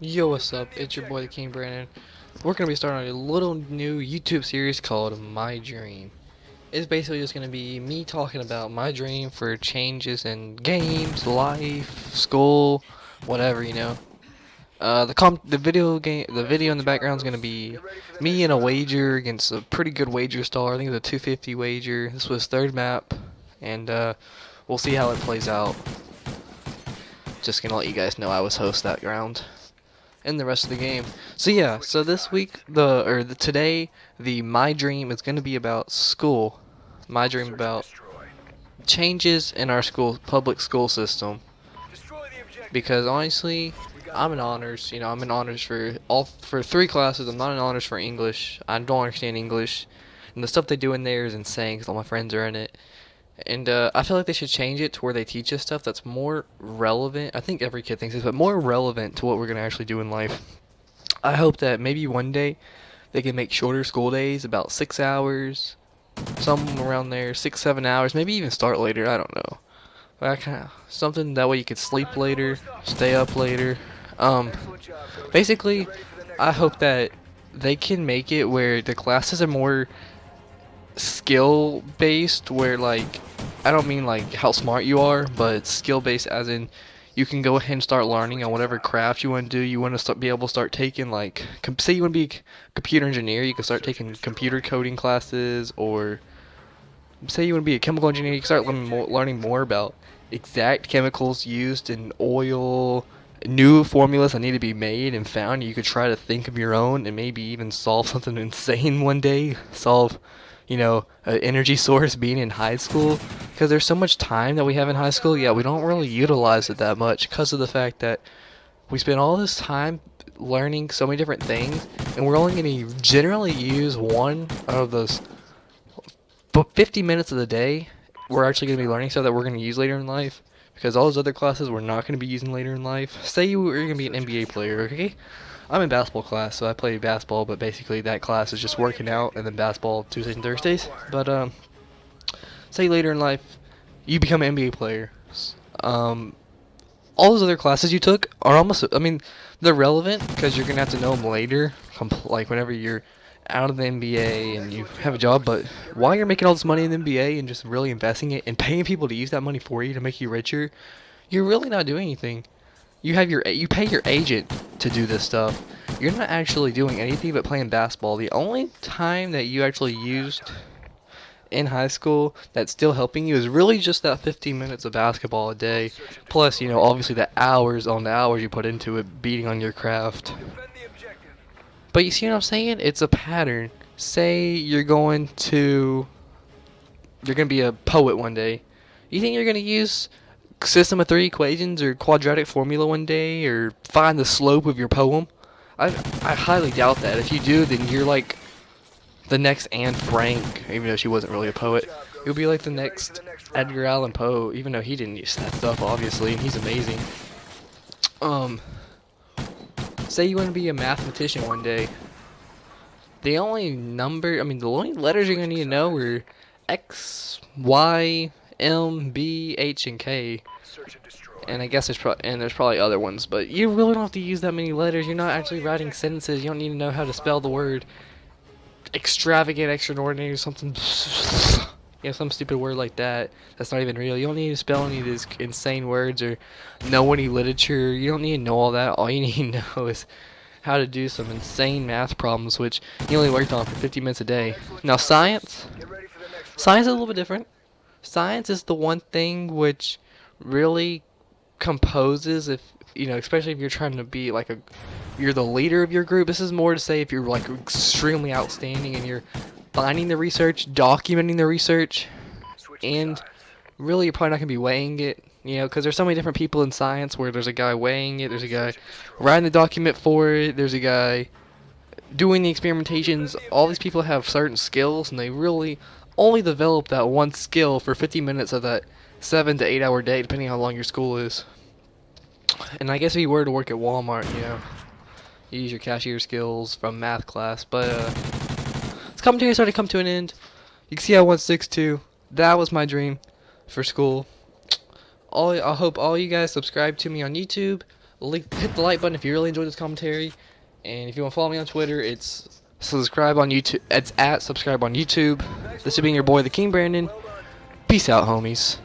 Yo, what's up? It's your boy, the King Brandon. We're gonna be starting a little new YouTube series called My Dream. It's basically just gonna be me talking about my dream for changes in games, life, school, whatever, the video in the background is gonna be me in a wager against a pretty good wager star. I think it's a 250 wager. This was third map, and we'll see how it plays out. Just gonna let you guys know I was host that round and the rest of the game. So yeah, so this week today the my dream is going to be about school. My dream about changes in our public school system, because honestly, I'm in honors for 3 classes. I'm not in honors for English. I don't understand English. And the stuff they do in there is insane because all my friends are in it. And I feel like they should change it to where they teach us stuff that's more relevant. I think every kid thinks this, but more relevant to what we're going to actually do in life. I hope that maybe one day they can make shorter school days, about 6 hours, some around there, 6, 7 hours, maybe even start later. I don't know. But I kind of something that way you could sleep later, stay up later. Um, Basically, I hope that they can make it where the classes are more skill based, where like I don't mean like how smart you are, but skill based as in you can go ahead and start learning on whatever craft you want to do. You want to be able to start taking like say you want to be a computer engineer, you can start taking computer coding classes, or say you want to be a chemical engineer, you can start learning more about exact chemicals used in oil, new formulas that need to be made and found. You could try to think of your own and maybe even solve something insane one day. Solve, an energy source being in high school. Because there's so much time that we have in high school, yeah, we don't really utilize it that much because of the fact that we spend all this time learning so many different things, and we're only going to generally use one of those. But 50 minutes of the day, we're actually going to be learning stuff that we're going to use later in life. Because all those other classes we're not going to be using later in life. Say you were going to be an NBA player, okay? I'm in basketball class, so I play basketball, but basically that class is just working out and then basketball Tuesdays and Thursdays. But say later in life you become an NBA player. Um, all those other classes you took are almost, I mean, they're relevant because you're going to have to know them later, like whenever you're out of the NBA and you have a job. But while you're making all this money in the NBA and just really investing it and paying people to use that money for you to make you richer, you're really not doing anything. You pay your agent to do this stuff. You're not actually doing anything but playing basketball. The only time that you actually used in high school that's still helping you is really just that 15 minutes of basketball a day, plus obviously the hours on the hours you put into it beating on your craft. But you see what I'm saying? It's a pattern. Say you're going to be a poet one day. You think you're going to use system of three equations or quadratic formula one day, or find the slope of your poem? I highly doubt that. If you do, then you're like the next Anne Frank, even though she wasn't really a poet. You'll be like the next Edgar Allan Poe, even though he didn't use that stuff, obviously, and he's amazing. Say you want to be a mathematician one day. The only letters you're going to need to know are X, Y, M, B, H, and K. And I guess there's probably other ones, but you really don't have to use that many letters. You're not actually writing sentences. You don't need to know how to spell the word extravagant, extraordinary, something, some stupid word like that. That's not even real. You don't need to spell any of these insane words or know any literature. You don't need to know all that. All you need to know is how to do some insane math problems, which he only worked on for 50 minutes a day. Now science is a little bit different. Science is the one thing which really composes, if especially if you're trying to be like you're the leader of your group. This is more to say if you're like extremely outstanding and you're finding the research, documenting the research, and really you're probably not going to be weighing it, because there's so many different people in science where there's a guy weighing it, there's a guy writing the document for it, there's a guy doing the experimentations. All these people have certain skills, and they really only develop that one skill for 50 minutes of that 7 to 8 hour day, depending on how long your school is. And I guess if you were to work at Walmart, you use your cashier skills from math class. But it's starting to come to an end. You can see I went 6-2. That was my dream for school. I hope all you guys subscribe to me on YouTube, hit the like button if you really enjoyed this commentary. And if you want to follow me on Twitter, it's subscribe on YouTube. It's at subscribe on YouTube. This has been your boy, the King Brandon. Peace out, homies.